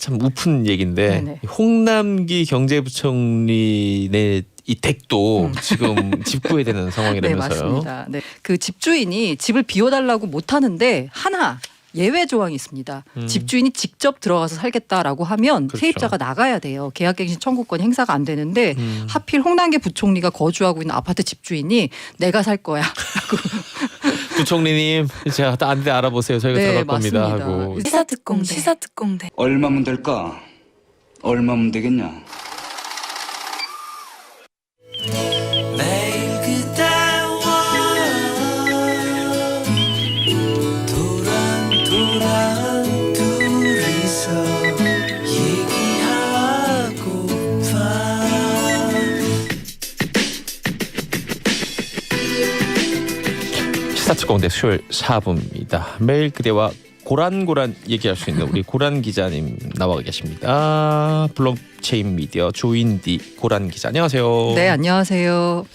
참 우픈 얘기인데 네네. 홍남기 경제부총리의 이 댁도 지금 집구해야 되는 네, 상황이라면서요. 맞습니다. 네. 그 집주인이 집을 비워달라고 못하는데 하나 예외 조항이 있습니다. 집주인이 직접 들어가서 살겠다라고 하면 그렇죠. 세입자가 나가야 돼요. 계약갱신 청구권이 행사가 안 되는데 하필 홍남기 부총리가 거주하고 있는 아파트 집주인이 내가 살 거야. 부총리님 제가 딴 데 알아보세요. 저희가 네, 들어갈 겁니다 맞습니다. 하고. 시사특공대. 얼마면 될까? 얼마면 되겠냐? 매일 그대와 도란도란 둘이서 얘기하고파. 시사특공대 수요일 4부입니다. 매일 그대와 고란고란 얘기할 수 있는 우리 고란 기자님 나와 계십니다. 블록체인 미디어 조인디 고란 기자 안녕하세요. 네, 안녕하세요.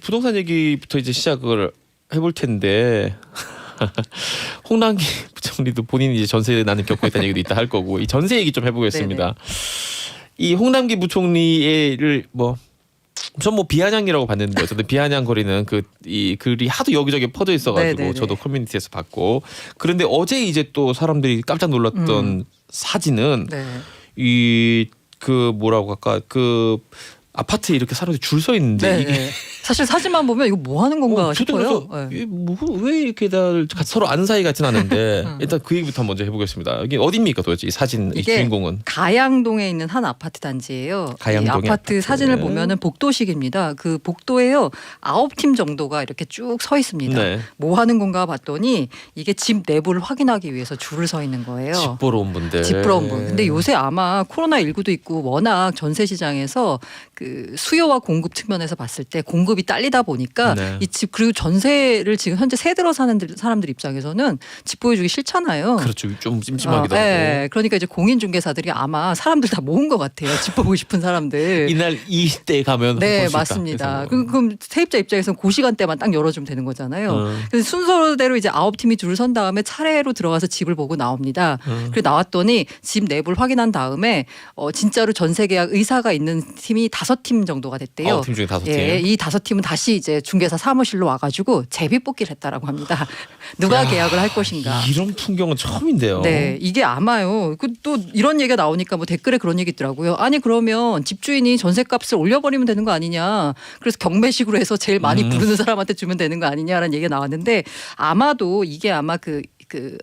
부동산 얘기부터 이제 시작을 해볼 텐데 홍남기 부총리도 본인이 이제 전세 나는 겪고 있다는 얘기도 있다 할 거고 이 전세 얘기 좀 해보겠습니다. 네네. 이 홍남기 부총리를 전 비아냥이라고 봤는데 어쨌든 비아냥 거리는 이 글이 하도 여기저기 퍼져 있어가지고 네네네. 저도 커뮤니티에서 봤고 그런데 어제 이제 또 사람들이 깜짝 놀랐던 사진은 네. 뭐라고 할까 아파트에 이렇게 사람들이 줄 서 있는데 네, 이게 네. 사실 사진만 보면 이거 뭐 하는 건가 저도 싶어요. 그래서 네. 왜 이렇게 서로 아는 사이 같진 않은데 일단 그 얘기부터 먼저 해보겠습니다. 이게 어디입니까 도대체 이 사진 이 이게 주인공은? 가양동에 있는 한 아파트 단지예요. 가양동의 이 아파트 아파트. 사진을 보면은 복도식입니다. 그 복도에요 9팀 정도가 이렇게 쭉 서 있습니다. 네. 뭐 하는 건가 봤더니 이게 집 내부를 확인하기 위해서 줄을 서 있는 거예요. 집 보러 온 분들. 집 보러 온 분. 근데 요새 아마 코로나19도 있고 워낙 전세 시장에서 그 수요와 공급 측면에서 봤을 때 공급이 딸리다 보니까 네. 이 집 그리고 전세를 지금 현재 세 들어 사는 사람들 입장에서는 집 보여주기 싫잖아요. 그렇죠. 좀 찜찜하기도 하고. 네. 그러니까 이제 공인중개사들이 아마 사람들 다 모은 것 같아요. 집 보고 싶은 사람들. 이날 이때 가면 네, 볼 수 있다. 맞습니다. 그래서. 그럼 세입자 입장에서는 그 시간대만 딱 열어주면 되는 거잖아요. 그래서 순서대로 이제 9팀이 줄을 선 다음에 차례로 들어가서 집을 보고 나옵니다. 그리고 나왔더니 집 내부를 확인한 다음에 진짜로 전세 계약 의사가 있는 팀이 5팀 정도가 됐대요. 팀 중에 5팀. 예, 이 5팀은 다시 이제 중개사 사무실로 와가지고 제비 뽑기를 했다라고 합니다. 누가 계약을 할 것인가. 이런 풍경은 처음인데요. 네, 이게 아마요. 또 이런 얘기가 나오니까 뭐 댓글에 그런 얘기 있더라고요. 아니 그러면 집주인이 전셋값을 올려버리면 되는 거 아니냐. 그래서 경매식으로 해서 제일 많이 부르는 사람한테 주면 되는 거 아니냐라는 얘기가 나왔는데 아마도 이게 아마 그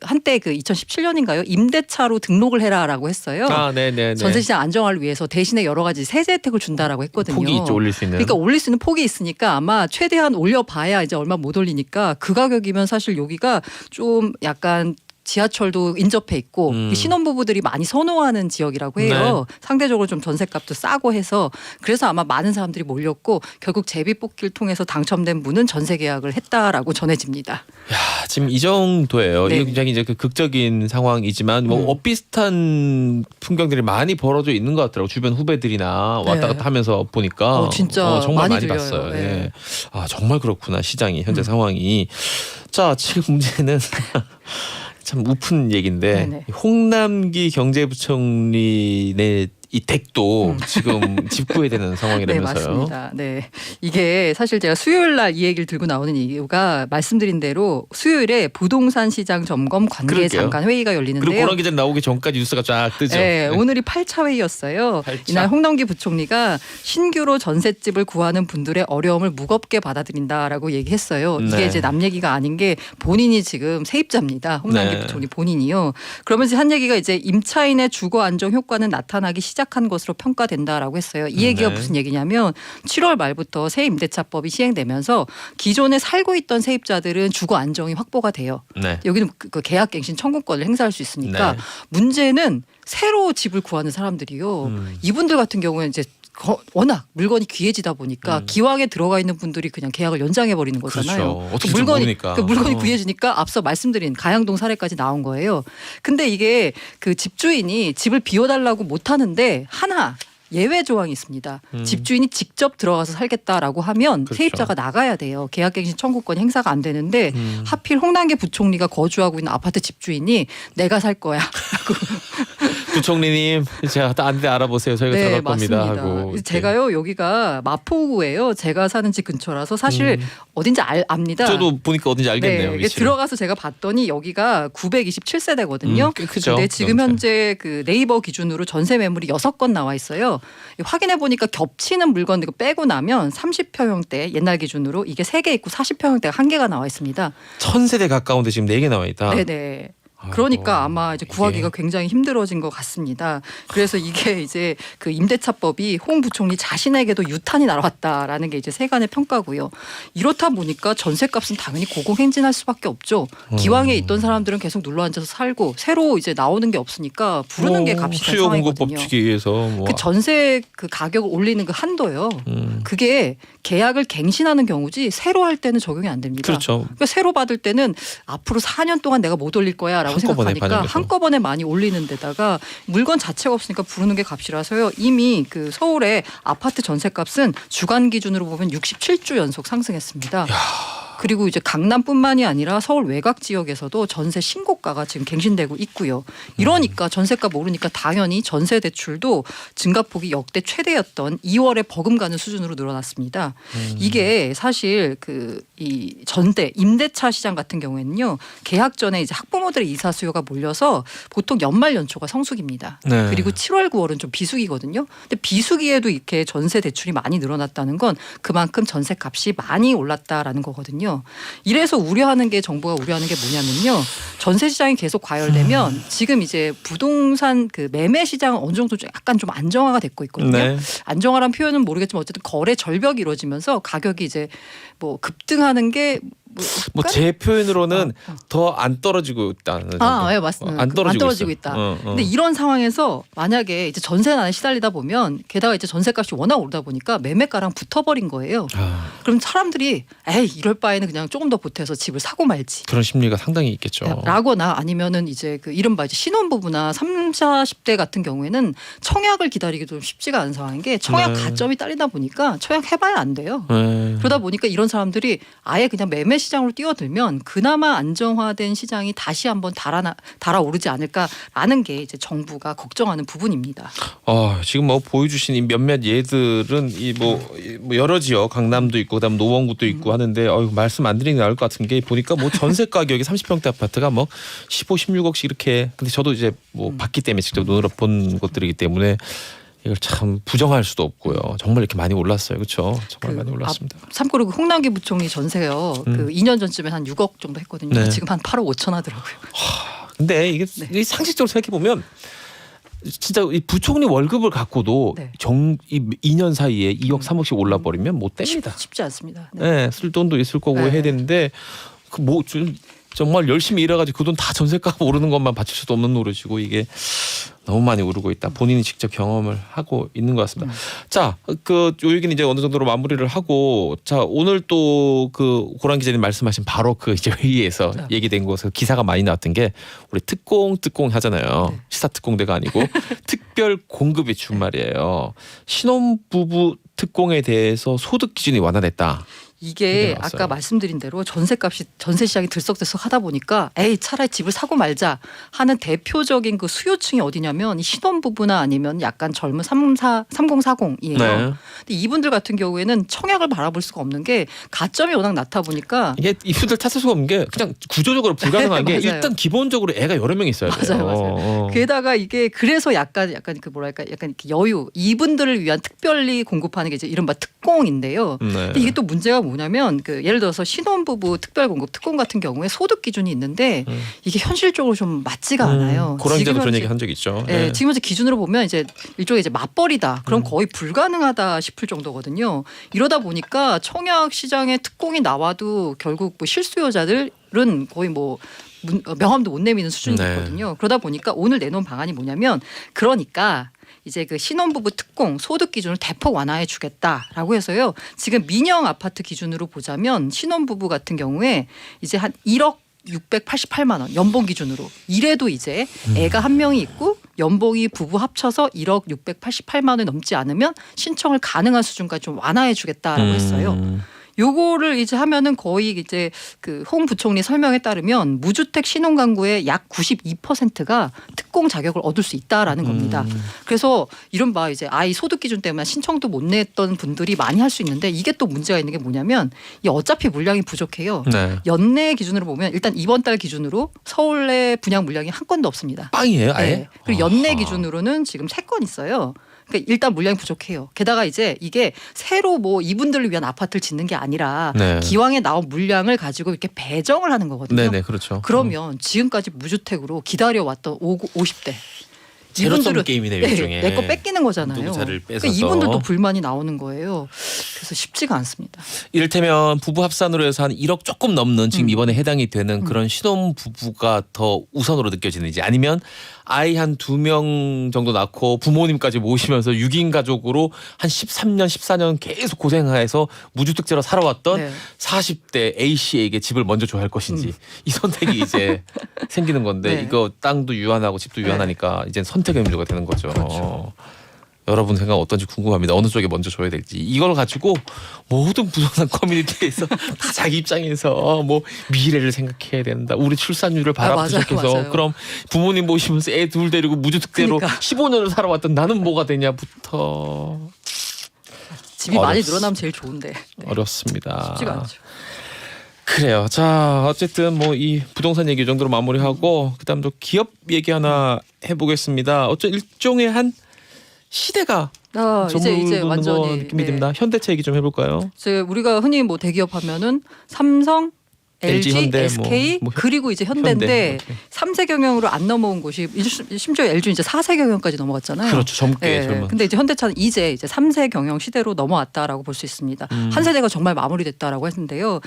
한때 2017년인가요? 임대차로 등록을 해라라고 했어요. 네네. 전세시장 안정화를 위해서 대신에 여러 가지 세제 혜택을 준다라고 했거든요. 폭이 있죠 올릴 수 있는. 그러니까 올릴 수 있는 폭이 있으니까 아마 최대한 올려봐야 이제 얼마 못 올리니까 그 가격이면 사실 여기가 좀 약간 지하철도 인접해 있고 신혼부부들이 많이 선호하는 지역이라고 해요. 네. 상대적으로 좀 전셋값도 싸고 해서 그래서 아마 많은 사람들이 몰렸고 결국 제비뽑기를 통해서 당첨된 분은 전세 계약을 했다라고 전해집니다. 야, 지금 이 정도예요. 네. 이게 굉장히 이제 극적인 상황이지만 엇비슷한 풍경들이 많이 벌어져 있는 것 같더라고. 주변 후배들이나 왔다 갔다 하면서 보니까 진짜 정말 많이 들려요. 봤어요. 네. 예. 아 정말 그렇구나 시장이 현재 상황이. 자 지금 문제는 참 우픈 얘기인데 네네. 홍남기 경제부총리의 이 댁도 지금 집구해야 되는 네, 상황이라면서요. 맞습니다. 네. 이게 사실 제가 수요일 날 이 얘기를 들고 나오는 이유가 말씀드린 대로 수요일에 부동산 시장 점검 관계 장관 회의가 열리는데요. 그리고 고란 기자 나오기 전까지 뉴스가 쫙 뜨죠. 네, 오늘이 8차 회의였어요. 8차. 이날 홍남기 부총리가 신규로 전셋집을 구하는 분들의 어려움을 무겁게 받아들인다라고 얘기했어요. 이게 네. 이제 남 얘기가 아닌 게 본인이 지금 세입자입니다. 홍남기 네. 부총리 본인이요. 그러면서 한 얘기가 이제 임차인의 주거 안정 효과는 나타나기 시작한 것으로 평가된다라고 했어요. 이 얘기가 네. 무슨 얘기냐면 7월 말부터 새 임대차법이 시행되면서 기존에 살고 있던 세입자들은 주거 안정이 확보가 돼요. 네. 여기는 그 계약갱신 청구권을 행사할 수 있으니까 네. 문제는 새로 집을 구하는 사람들이요. 이분들 같은 경우는 이제 워낙 물건이 귀해지다 보니까 기왕에 들어가 있는 분들이 그냥 계약을 연장해 버리는 거잖아요. 그렇죠. 어떻게 될지 모르니까. 물건이 귀해지니까 앞서 말씀드린 가양동 사례까지 나온 거예요. 근데 이게 그 집주인이 집을 비워달라고 못 하는데 하나 예외 조항이 있습니다. 집주인이 직접 들어가서 살겠다라고 하면 그렇죠. 세입자가 나가야 돼요. 계약갱신 청구권이 행사가 안 되는데 하필 홍남기 부총리가 거주하고 있는 아파트 집주인이 내가 살 거야. 부총리님 제가 딴 데 알아보세요. 저희가 네, 들어갈 겁니다. 맞습니다. 하고 제가요 여기가 마포구예요. 제가 사는 집 근처라서 사실 어딘지 압니다. 저도 보니까 어딘지 알겠네요. 네, 위치를. 들어가서 제가 봤더니 여기가 927세대거든요. 꽤 크죠. 근데 지금 그럼 현재 그 네이버 기준으로 전세 매물이 6건 나와 있어요. 확인해 보니까 겹치는 물건 이거 빼고 나면 30평형대 옛날 기준으로 이게 3개 있고 40평형대가 1개가 나와 있습니다. 1000세대 가까운데 지금 4개 나와 있다. 네네. 아이고, 그러니까 아마 이제 구하기가 이게. 굉장히 힘들어진 것 같습니다. 그래서 이게 이제 그 임대차법이 홍 부총리 자신에게도 유탄이 날아왔다라는 게 이제 세간의 평가고요. 이렇다 보니까 전세값은 당연히 고공행진할 수밖에 없죠. 기왕에 있던 사람들은 계속 눌러 앉아서 살고 새로 이제 나오는 게 없으니까 부르는 게 값이 된 수요 공급 상황이거든요. 법칙에 의해서 뭐. 그 전세 그 가격을 올리는 그 한도요. 그게 계약을 갱신하는 경우지 새로 할 때는 적용이 안 됩니다. 그렇죠. 그러니까 새로 받을 때는 앞으로 4년 동안 내가 못 올릴 거야라고 한꺼번에 생각하니까 반영돼서. 한꺼번에 많이 올리는 데다가 물건 자체가 없으니까 부르는 게 값이라서요. 이미 그 서울의 아파트 전세값은 주간 기준으로 보면 67주 연속 상승했습니다. 그리고 이제 강남뿐만이 아니라 서울 외곽 지역에서도 전세 신고가가 지금 갱신되고 있고요. 이러니까 전세값 오르니까 당연히 전세 대출도 증가폭이 역대 최대였던 2월에 버금가는 수준으로 늘어났습니다. 이게 사실 그 이 전대 임대차 시장 같은 경우에는요. 계약 전에 이제 학부모들의 이사 수요가 몰려서 보통 연말 연초가 성수기입니다. 네. 그리고 7월 9월은 좀 비수기거든요. 근데 비수기에도 이렇게 전세 대출이 많이 늘어났다는 건 그만큼 전세값이 많이 올랐다라는 거거든요. 이래서 우려하는 게 정부가 우려하는 게 뭐냐면요. 전세 시장이 계속 과열되면 지금 이제 부동산 그 매매 시장은 어느 정도 좀 약간 좀 안정화가 됐고 있거든요. 네. 안정화란 표현은 모르겠지만 어쨌든 거래 절벽이 이루어지면서 가격이 이제 뭐 급등하는 게 뭐 제 표현으로는 더 안 떨어지고 있다는 정도. 네, 맞습니다. 안 떨어지고, 있다. 있어요. 근데 이런 상황에서 만약에 이제 전세난에 시달리다 보면 게다가 이제 전세값이 워낙 오르다 보니까 매매가랑 붙어버린 거예요. 그럼 사람들이 에이 이럴 바에는 그냥 조금 더 보태서 집을 사고 말지. 그런 심리가 상당히 있겠죠. 라거나 아니면은 이제 그 이른바 이제 신혼부부나 30, 40대 같은 경우에는 청약을 기다리기도 쉽지가 않은 상황인 게 청약 네. 가점이 딸리다 보니까 청약 해봐야 안 돼요. 네. 그러다 보니까 이런 사람들이 아예 그냥 매매 시장으로 뛰어들면 그나마 안정화된 시장이 다시 한번 달아오르지 않을까라는 게 이제 정부가 걱정하는 부분입니다. 지금 뭐 보여주신 이 몇몇 예들은 이 뭐 여러 지역 강남도 있고 그다음 노원구도 있고 하는데 말씀 안 드리는 게 나을 것 같은 게 보니까 뭐 전세 가격이 30평대 아파트가 뭐 15, 16억씩 이렇게 근데 저도 이제 뭐 봤기 때문에 직접 눈으로 본 것들이기 때문에 이걸 참 부정할 수도 없고요. 정말 이렇게 많이 올랐어요. 그렇죠? 정말 많이 올랐습니다. 참고로 그 홍남기 부총리 전세요. 그 2년 전쯤에 한 6억 정도 했거든요. 네. 지금 한 8억 5천 하더라고요. 근데 이게 이 상식적으로 생각해 보면 진짜 이 부총리 월급을 갖고도 네. 이 2년 사이에 2억 3억씩 올라 버리면 못 됩니다. 쉽지 않습니다. 네. 네, 쓸 돈도 있을 거고 네. 해야 되는데 그 뭐 정말 열심히 일해가지고 그 돈 다 전세값 오르는 것만 받칠 수도 없는 노릇이고 이게 너무 많이 오르고 있다. 본인이 직접 경험을 하고 있는 것 같습니다. 자, 요 얘기는 이제 어느 정도로 마무리를 하고 자 오늘 또 그 고란 기자님 말씀하신 바로 그 이제 회의에서 네. 얘기된 곳에서 기사가 많이 나왔던 게 우리 특공 하잖아요. 네. 시사 특공대가 아니고 특별 공급이 주말이에요. 신혼부부 특공에 대해서 소득 기준이 완화됐다. 이게 나왔어요. 아까 말씀드린 대로 전세 시장이 들썩들썩 하다 보니까 에이 차라리 집을 사고 말자 하는 대표적인 그 수요층이 어디냐면 이 신혼부부나 아니면 약간 젊은 3040이에요. 네. 근데 이분들 같은 경우에는 청약을 바라볼 수가 없는 게 가점이 워낙 낮다 보니까 이게 이분들 탓할 수가 없는 게 그냥 구조적으로 불가능한 게 맞아요. 일단 기본적으로 애가 여러 명 있어야 돼요. 맞아요. 게다가 이게 그래서 약간 그 뭐랄까 약간 이렇게 여유 이분들을 위한 특별히 공급하는 게 이제 이른바 특공인데요. 네. 근데 이게 또 문제가 뭐냐면 그 예를 들어서 신혼부부 특별공급 특공 같은 경우에 소득 기준이 있는데 이게 현실적으로 좀 맞지가 않아요. 고란 기자도 그런 현재- 얘기 한 적 있죠. 네, 지금 현재 기준으로 보면 이제 일종의 이제 맞벌이다. 그럼 거의 불가능하다 싶을 정도거든요. 이러다 보니까 청약 시장에 특공이 나와도 결국 뭐 실수요자들은 거의 뭐 명함도 못 내미는 수준이거든요. 네. 그러다 보니까 오늘 내놓은 방안이 뭐냐면 그러니까 이제 그 신혼부부 특공 소득 기준을 대폭 완화해 주겠다라고 해서요. 지금 민영 아파트 기준으로 보자면 신혼부부 같은 경우에 이제 한 1억 688만 원 연봉 기준으로 이래도 이제 애가 한 명이 있고 연봉이 부부 합쳐서 1억 688만 원이 넘지 않으면 신청을 가능한 수준까지 좀 완화해 주겠다라고 했어요. 요거를 이제 하면은 거의 이제 그 홍 부총리 설명에 따르면 무주택 신혼가구의 약 92%가 특공 자격을 얻을 수 있다라는 겁니다. 그래서 이른바 이제 아이 소득 기준 때문에 신청도 못 냈던 분들이 많이 할 수 있는데 이게 또 문제가 있는 게 뭐냐면 이 어차피 물량이 부족해요. 네. 연내 기준으로 보면 일단 이번 달 기준으로 서울내 분양 물량이 한 건도 없습니다. 빵이에요, 아예. 네. 그리고 연내 기준으로는 지금 3건 있어요. 그러니까 일단 물량이 부족해요. 게다가 이제 이게 새로 뭐 이분들을 위한 아파트를 짓는 게 아니라 네. 기왕에 나온 물량을 가지고 이렇게 배정을 하는 거거든요. 네네, 그렇죠. 그러면 지금까지 무주택으로 기다려왔던 50대 제로섬 게임이네요, 일종의. 내 거 뺏기는 거잖아요. 누구 차를 뺏어서. 그러니까 이분들도 불만이 나오는 거예요. 그래서 쉽지가 않습니다. 이를테면 부부 합산으로 해서 한 1억 조금 넘는 지금 이번에 해당이 되는 그런 신혼 부부가 더 우선으로 느껴지는지 아니면 아이 한 2명 정도 낳고 부모님까지 모시면서 6인 가족으로 한 13년 14년 계속 고생해서 무주택자로 살아왔던 네. 40대 A씨에게 집을 먼저 줘야 할 것인지 이 선택이 이제 생기는 건데 네. 이거 땅도 유한하고 집도 유한하니까 이제 선택의 문제가 되는 거죠. 그렇죠. 여러분 생각 어떤지 궁금합니다. 어느 쪽에 먼저 줘야 될지. 이걸 가지고 모든 부동산 커뮤니티에서 다 자기 입장에서 뭐 미래를 생각해야 된다. 우리 출산율을 맞아요, 바라보시면서 맞아요. 그럼 부모님 모시면서 애 둘 데리고 무주택대로 그러니까. 15년을 살아왔던 나는 뭐가 되냐부터 집이 많이 어렵습니다. 늘어나면 제일 좋은데 네. 어렵습니다. 쉽지가 않죠. 그래요. 자, 어쨌든 뭐 이 부동산 얘기 정도로 마무리하고 그다음 또 기업 얘기 하나 해보겠습니다. 일종의 한 시대가 이제 저물드는 완전히 거 느낌이 네. 듭니다. 현대차 얘기 좀 해볼까요? 이제 우리가 흔히 뭐 대기업 하면은 삼성, LG, 현대, SK 뭐 그리고 이제 현대인데 오케이. 3세 경영으로 안 넘어온 곳이 심지어 LG 이제 4세 경영까지 넘어갔잖아요. 그렇죠. 젊게 네. 젊은. 근데 이제 현대차는 이제 3세 경영 시대로 넘어왔다라고 볼 수 있습니다. 한 세대가 정말 마무리됐다라고 했는데요.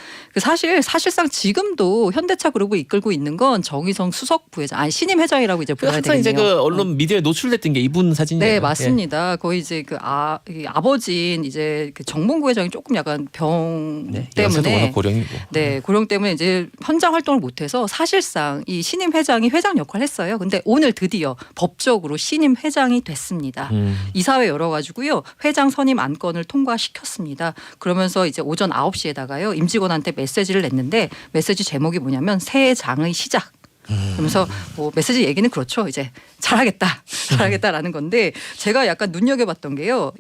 사실상 지금도 현대차 그룹을 이끌고 있는 건 정의성 수석 부회장, 아니 신임 회장이라고 이제 불러야 항상 되겠네요. 이제 그 언론 미디어에 노출됐던 게 이분 사진이에요. 네, 맞습니다. 거의 이제 이 아버지인 이제 그 정몽구 회장이 조금 약간 병 예. 연세도 때문에 워낙 고령이고. 네, 고령 때문에 이제 현장 활동을 못해서 사실상 이 신임 회장이 회장 역할을 했어요. 근데 오늘 드디어 법적으로 신임 회장이 됐습니다. 이사회 열어가지고요 회장 선임 안건을 통과시켰습니다. 그러면서 이제 오전 9시에다가요 임직원한테 메시지를 냈는데 메시지 제목이 뭐냐면 새해 장의 시작. 그러면서 뭐 메시지 얘기는 그렇죠. 이제 잘하겠다라는 건데 제가 약간 눈여겨봤던 게요.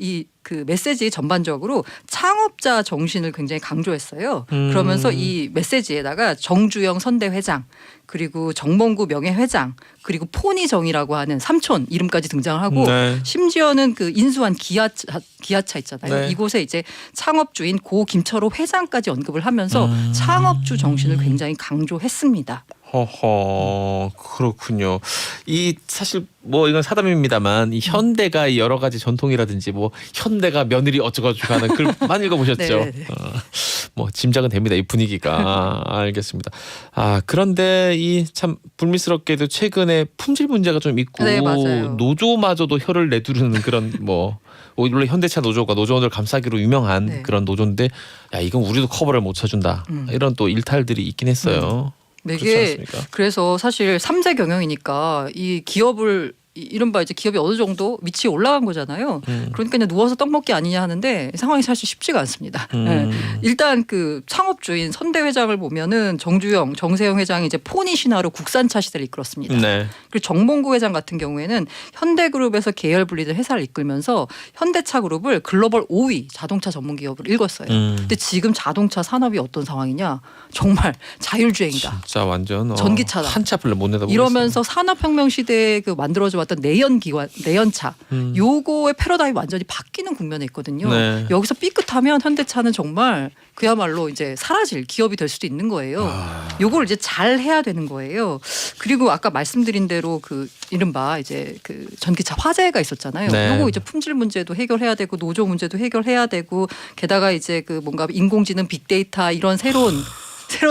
그 메시지 전반적으로 창업자 정신을 굉장히 강조했어요. 그러면서 이 메시지에다가 정주영 선대 회장 그리고 정몽구 명예 회장 그리고 포니정이라고 하는 삼촌 이름까지 등장을 하고 네. 심지어는 그 인수한 기아차 있잖아요. 네. 이곳에 이제 창업주인 고 김철호 회장까지 언급을 하면서 창업주 정신을 굉장히 강조했습니다. 허허 그렇군요. 이 사실 뭐 이건 사담입니다만 이 현대가 여러 가지 전통이라든지 뭐 현대가 며느리 어쩌고저쩌고 하는 글 많이 읽어보셨죠? 네. 뭐 짐작은 됩니다. 이 분위기가 알겠습니다. 그런데 이 참 불미스럽게도 최근에 품질 문제가 좀 있고 네, 맞아요. 노조마저도 혀를 내두르는 그런 뭐 원래 현대차 노조가 노조원들 감싸기로 유명한 네. 그런 노조인데 야 이건 우리도 커버를 못 쳐준다 이런 또 일탈들이 있긴 했어요. 그렇지 이게 않습니까? 그래서 사실 3세 경영이니까 이 기업을 이른바 이제 기업이 어느 정도 위치에 올라간 거잖아요. 그러니까 그냥 누워서 떡 먹기 아니냐 하는데 상황이 사실 쉽지가 않습니다. 네. 일단 그 창업주인 선대 회장을 보면은 정주영, 정세영 회장이 이제 포니 신화로 국산차 시대를 이끌었습니다. 네. 그리고 정몽구 회장 같은 경우에는 현대그룹에서 계열 분리된 회사를 이끌면서 현대차 그룹을 글로벌 5위 자동차 전문 기업으로 읽었어요. 근데 지금 자동차 산업이 어떤 상황이냐? 정말 자율주행이다. 진짜 완전 전기차다. 한차 별로 못 내다보고 이러면서 산업혁명 시대에 그 만들어져 왔던 내연차 요거의 패러다임이 완전히 바뀌는 국면에 있거든요. 네. 여기서 삐끗하면 현대차는 정말 그야말로 이제 사라질 기업이 될 수도 있는 거예요. 요걸 이제 잘 해야 되는 거예요. 그리고 아까 말씀드린 대로 그 이른바 이제 그 전기차 화재가 있었잖아요. 네. 요거 이제 품질 문제도 해결해야 되고 노조 문제도 해결해야 되고 게다가 이제 그 뭔가 인공지능 빅데이터 이런 새로운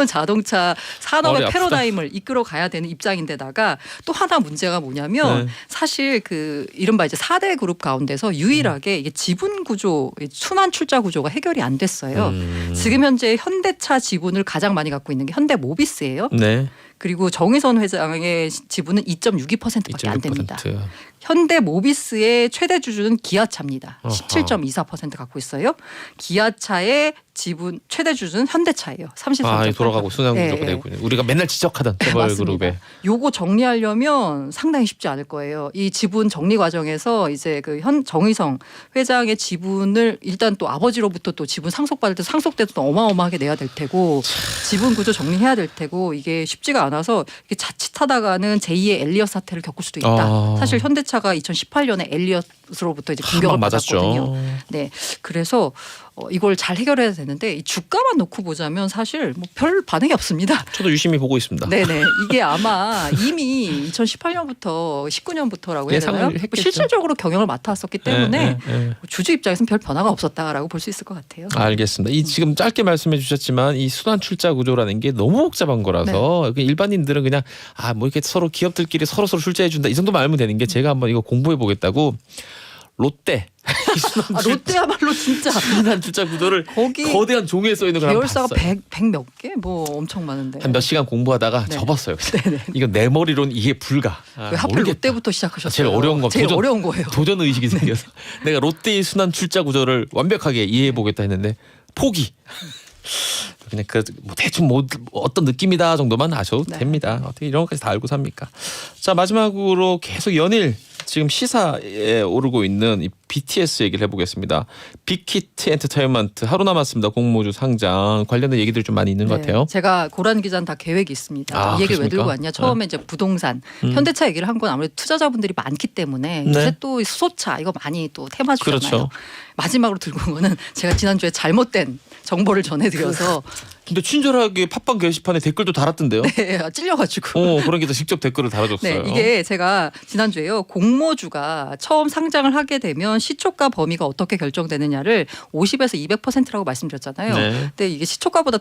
자동차 산업의 머리 아프다. 패러다임을 이끌어 가야 되는 입장인데다가 또 하나 문제가 뭐냐면 네. 사실 그 이른바 이제 4대 그룹 가운데서 유일하게 이게 지분 구조, 순환 출자 구조가 해결이 안 됐어요. 지금 현재 현대차 지분을 가장 많이 갖고 있는 게 현대모비스예요. 네. 그리고 정의선 회장의 지분은 2.62%밖에 안 됩니다. 2.6%. 현대모비스의 최대 주주는 기아차입니다. 어허. 17.24% 갖고 있어요. 기아차의 지분 최대 주주는 현대차예요. 33.8%. 아, 돌아가고 순환구조가 예, 예. 되고 우리가 맨날 지적하던 재벌 맞습니다. 그룹에 요거 정리하려면 상당히 쉽지 않을 거예요. 이 지분 정리 과정에서 이제 그 정의성 회장의 지분을 일단 또 아버지로부터 또 지분 상속받을 때 상속돼도 또 어마어마하게 내야 될 테고 지분 구조 정리해야 될 테고 이게 쉽지가 않아서 이게 자칫하다가는 제2의 엘리엇 사태를 겪을 수도 있다. 아. 사실 현대차가 2018년에 엘리엇으로부터 이제 한 공격을 방 맞았죠. 받았거든요. 네, 그래서 이걸 잘 해결해야 되는데 이 주가만 놓고 보자면 사실 뭐 별 반응이 없습니다. 저도 유심히 보고 있습니다. 네네. 이게 아마 이미 2018년부터 19년부터라고 해야 예상을 되나요? 했겠죠. 실질적으로 경영을 맡아왔었기 때문에 예. 주주 입장에서는 별 변화가 없었다라고 볼 수 있을 것 같아요. 알겠습니다. 이 지금 짧게 말씀해 주셨지만 이 순환 출자 구조라는 게 너무 복잡한 거라서 네. 일반인들은 그냥 뭐 이렇게 서로 기업들끼리 서로 출자해 준다 이 정도만 알면 되는 게 제가 한번 이거 공부해 보겠다고 롯데 이 순환 출자 롯데야말로 진짜 순환 출자 구조를 거기 거대한 종이에 써 있는 걸 한번 계열사가 봤어요. 100 몇 개? 뭐 엄청 많은데. 한 몇 시간 공부하다가 네. 접었어요. 네네. 이건 내 머리로는 이게 불가. 왜 하필 모르겠다. 롯데부터 시작하셨어요? 제일 어려운 거 제일 어려운 거예요. 도전 의식이 생겨서 내가 롯데의 순환 출자 구조를 완벽하게 이해해 보겠다 했는데 포기. 그냥 뭐 대충 뭐 어떤 느낌이다 정도만 아셔도 네. 됩니다. 어떻게 이런 것까지 다 알고 삽니까? 자, 마지막으로 계속 연일 지금 시사에 오르고 있는 이 BTS 얘기를 해보겠습니다. 빅히트 엔터테인먼트 하루 남았습니다. 공모주 상장 관련된 얘기들이 좀 많이 있는 것 같아요. 제가 고란 기자는 다 계획이 있습니다. 아, 이 얘기를 왜 그렇습니까? 들고 왔냐? 처음에 이제 부동산, 현대차 얘기를 한 건 아무래도 투자자분들이 많기 때문에 네. 요새 또 수소차 이거 많이 또 테마주잖아요. 그렇죠. 마지막으로 들고 온 거는 제가 지난주에 잘못된 정보를 전해드려서 근데 친절하게 팟빵 게시판에 댓글도 달았던데요. 네, 찔려가지고. 그런 게 직접 댓글을 달아줬어요. 네, 이게 제가 지난주에요. 공모주가 처음 상장을 하게 되면 시초가 범위가 어떻게 결정되느냐를 50에서 200%라고 말씀드렸잖아요. 네. 근데 이게 시초가보다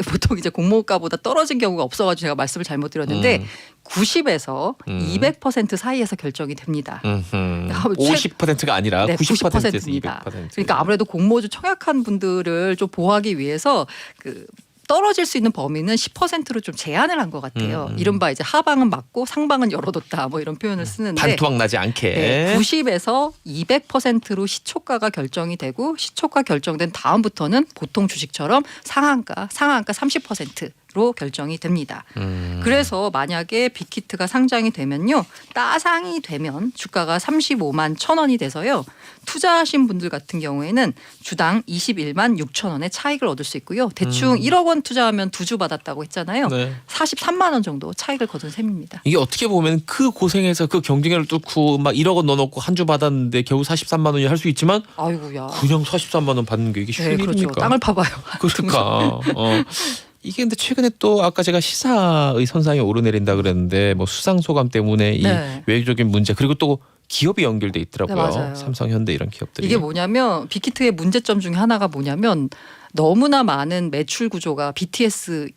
보통 이제 공모가보다 떨어진 경우가 없어가지고 제가 말씀을 잘못 드렸는데 90에서 200% 사이에서 결정이 됩니다. 50%가 아니라 네, 90%에서 90%입니다. 200%. 그러니까 아무래도 공모주 청약한 분들을 좀 보호하기 위해서 그 떨어질 수 있는 범위는 10%로 좀 제한을 한 것 같아요. 이른바 이제 하방은 막고 상방은 열어뒀다 뭐 이런 표현을 쓰는데 반토막 나지 않게. 네, 90에서 200%로 시초가가 결정이 되고 시초가 결정된 다음부터는 보통 주식처럼 상한가 30%로 결정이 됩니다. 그래서 만약에 빅히트가 상장이 되면요. 따상이 되면 주가가 35만 1,000원이 돼서요. 투자하신 분들 같은 경우에는 주당 21만 6천 원의 차익을 얻을 수 있고요. 대충 1억 원 투자하면 두 주 받았다고 했잖아요. 네. 43만 원 정도 차익을 거둔 셈입니다. 이게 어떻게 보면 그 고생해서 그 경쟁을 뚫고 막 1억 원 넣어놓고 한 주 받았는데 겨우 43만 원이 할 수 있지만 아이고야. 그냥 43만 원 받는 게 이게 쉬운 네, 그렇죠. 일입니까? 땅을 파봐요. 그러니까. 이게 근데 최근에 또 아까 제가 시사의 선상에 오르내린다 그랬는데 뭐 수상 소감 때문에 이 네. 외교적인 문제 그리고 또 기업이 연결돼 있더라고요. 네, 맞아요. 삼성, 현대 이런 기업들이. 이게 뭐냐면 빅히트의 문제점 중에 하나가 뭐냐면 너무나 많은 매출 구조가 BTS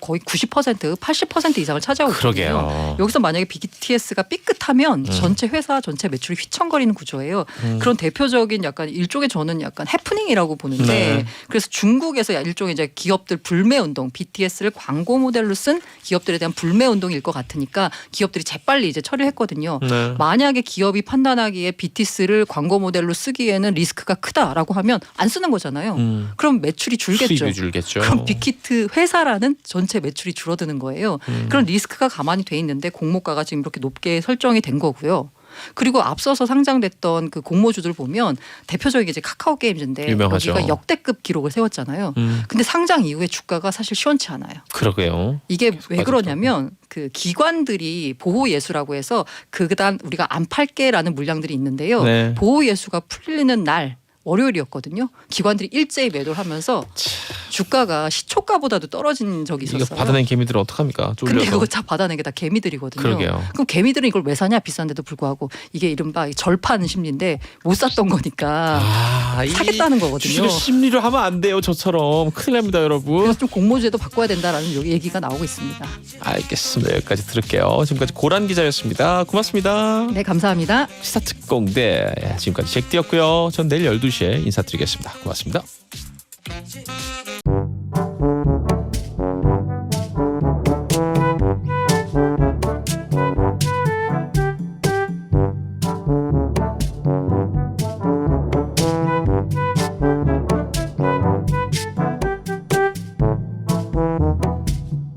거의 90%, 80% 이상을 차지하고 있거든요. 그러게요. 여기서 만약에 BTS가 삐끗하면 전체 회사 전체 매출이 휘청거리는 구조예요. 그런 대표적인 약간 일종의 저는 약간 해프닝이라고 보는데 네. 그래서 중국에서 일종의 이제 기업들 불매 운동, BTS를 광고 모델로 쓴 기업들에 대한 불매 운동일 것 같으니까 기업들이 재빨리 이제 처리했거든요. 네. 만약에 기업이 판단하기에 BTS를 광고 모델로 쓰기에는 리스크가 크다라고 하면 안 쓰는 거잖아요. 그럼 매출이 줄겠죠. 수입이 줄겠죠. 그럼 빅히트 회사라는 전체 매출이 줄어드는 거예요. 그런 리스크가 가만히 돼 있는데 공모가가 지금 이렇게 높게 설정이 된 거고요. 그리고 앞서서 상장됐던 그 공모주들 보면 대표적인 게 이제 카카오 게임즈인데 유명하죠. 여기가 역대급 기록을 세웠잖아요. 근데 상장 이후에 주가가 사실 시원치 않아요. 그러게요. 이게 왜 맞았죠. 그러냐면 그 기관들이 보호 예수라고 해서 그단 우리가 안 팔게라는 물량들이 있는데요. 네. 보호 예수가 풀리는 날 월요일이었거든요. 기관들이 일제히 매도를 하면서 주가가 시초가보다도 떨어진 적이 이거 있었어요. 받아낸 개미들은 어떡합니까? 근데 쫄려서. 그거 다 받아낸 게 다 개미들이거든요. 그러게요. 그럼 개미들은 이걸 왜 사냐 비싼데도 불구하고 이게 이른바 절판 심리인데 못 샀던 거니까 사겠다는 거거든요. 주식을 심리로 하면 안 돼요. 저처럼 큰일 납니다, 여러분. 그래서 좀 공모주에도 바꿔야 된다라는 여기 얘기가 나오고 있습니다. 알겠습니다. 여기까지 들을게요. 지금까지 고란 기자였습니다. 고맙습니다. 네, 감사합니다. 시사특공대 지금까지 잭디였고요. 전 내일 12시에 인사드리겠습니다. 고맙습니다.